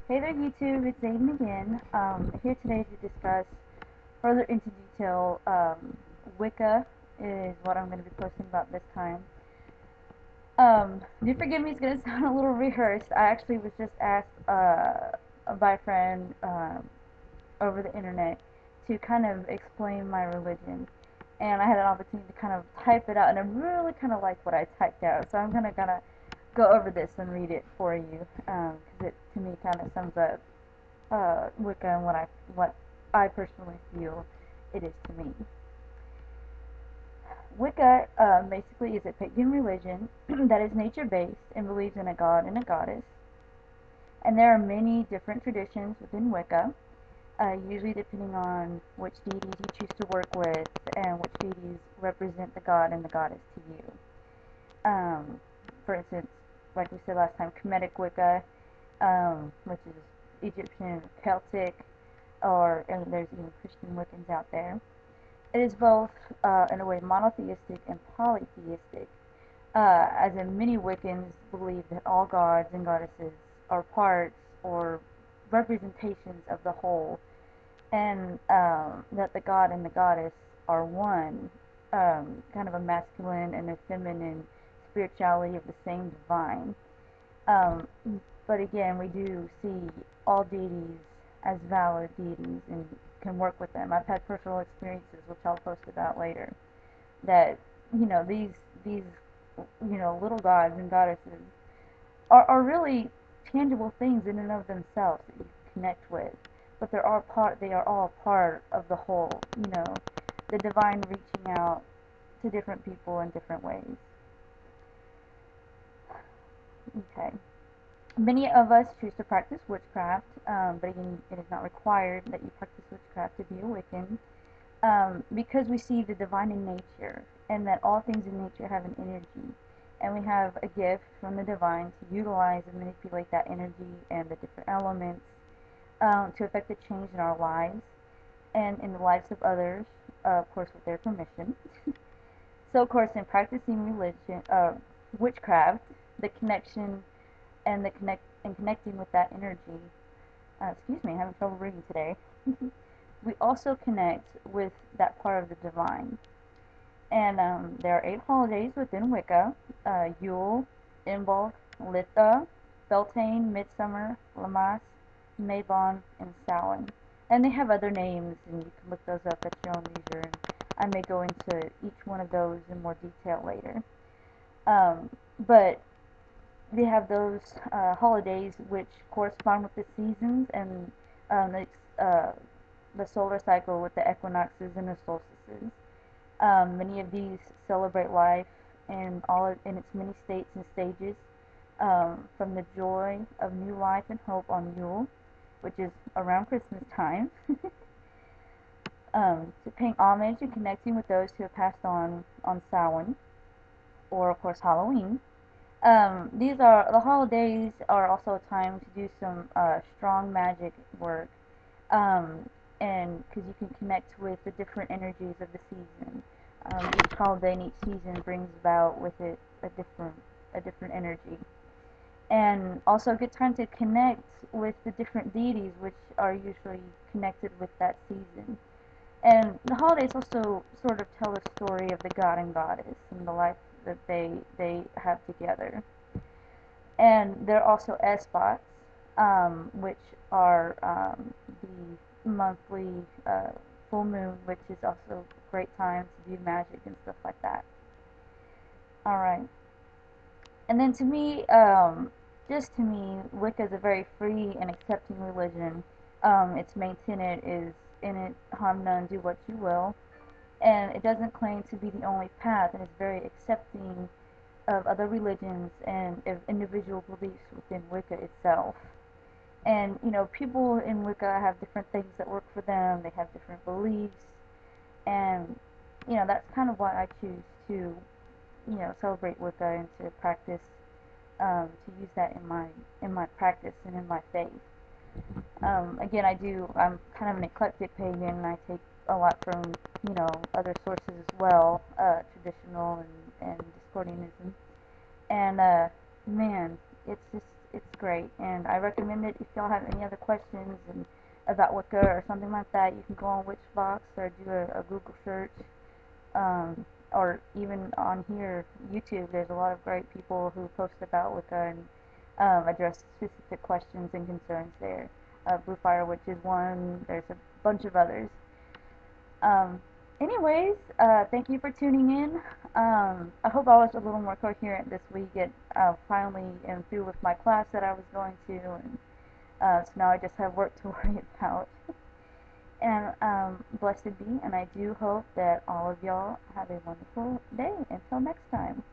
Hey there YouTube, it's Aiden again. Here today to discuss further into detail Wicca is what I'm going to be posting about this time. Do forgive me, it's going to sound a little rehearsed. I actually was just asked by a friend over the internet to kind of explain my religion. And I had an opportunity to kind of type it out, and I really kind of like what I typed out. So I'm going to go over this and read it for you because it to me kind of sums up Wicca and what I personally feel it is to me. Wicca basically is a pagan religion that is nature-based and believes in a god and a goddess. And there are many different traditions within Wicca, usually depending on which deities you choose to work with and which deities represent the god and the goddess to you. For instance, like we said last time, Kemetic Wicca, which is Egyptian, Celtic, and there's even Christian Wiccans out there. It is both, in a way, monotheistic and polytheistic, as in many Wiccans believe that all gods and goddesses are parts or representations of the whole, and that the god and the goddess are one, kind of a masculine and a feminine spirituality of the same divine. Um, but again, we do see all deities as valid deities and can work with them. I've had personal experiences, which I'll post about later, that these little gods and goddesses are really tangible things in and of themselves that you can connect with. But they are all part of the whole. The divine reaching out to different people in different ways. Okay. Many of us choose to practice witchcraft, but again, it is not required that you practice witchcraft to be a Wiccan, because we see the divine in nature, and that all things in nature have an energy, and we have a gift from the divine to utilize and manipulate that energy and the different elements to affect the change in our lives and in the lives of others, of course, with their permission. So, of course, in practicing witchcraft, the connection and connecting with that energy. Excuse me, I'm having trouble reading today. We also connect with that part of the divine. And there are 8 holidays within Wicca: Yule, Imbolc, Litha, Beltane, Midsummer, Lammas, Mabon, and Samhain. And they have other names, and you can look those up at your own leisure. And I may go into each one of those in more detail later. But they have those holidays which correspond with the seasons and the solar cycle with the equinoxes and the solstices. Many of these celebrate life in its many states and stages, from the joy of new life and hope on Yule, which is around Christmas time, to paying homage and connecting with those who have passed on Samhain, or of course Halloween. The holidays are also a time to do some strong magic work, um, and because you can connect with the different energies of the season. Each holiday and each season brings about with it a different energy, and also a good time to connect with the different deities which are usually connected with that season. And the holidays also sort of tell a story of the god and goddess and the life that they have together. And there are also spots, which are the monthly full moon, which is also a great time to do magic and stuff like that. Alright. And then just to me, Wicca is a very free and accepting religion. Its main tenet is in it, harm none, do what you will. And it doesn't claim to be the only path, and is very accepting of other religions and of individual beliefs within Wicca itself. And, people in Wicca have different things that work for them, they have different beliefs, and, that's kind of why I choose to, celebrate Wicca and to practice, to use that in my practice and in my faith. Again, I'm kind of an eclectic pagan, and I take a lot from, other sources as well, traditional and Discordianism. And, man, it's great, and I recommend it. If y'all have any other questions and about Wicca or something like that, you can go on Witchbox or do a Google search, um, or even on here, YouTube. There's a lot of great people who post about Wicca and address specific questions and concerns there. Blue Fire Witch is one. There's a bunch of others. Um, anyways, thank you for tuning in. I hope I was a little more coherent this week. Finally am through with my class that I was going to, and so now I just have work to worry about. And blessed be, and I do hope that all of y'all have a wonderful day. Until next time.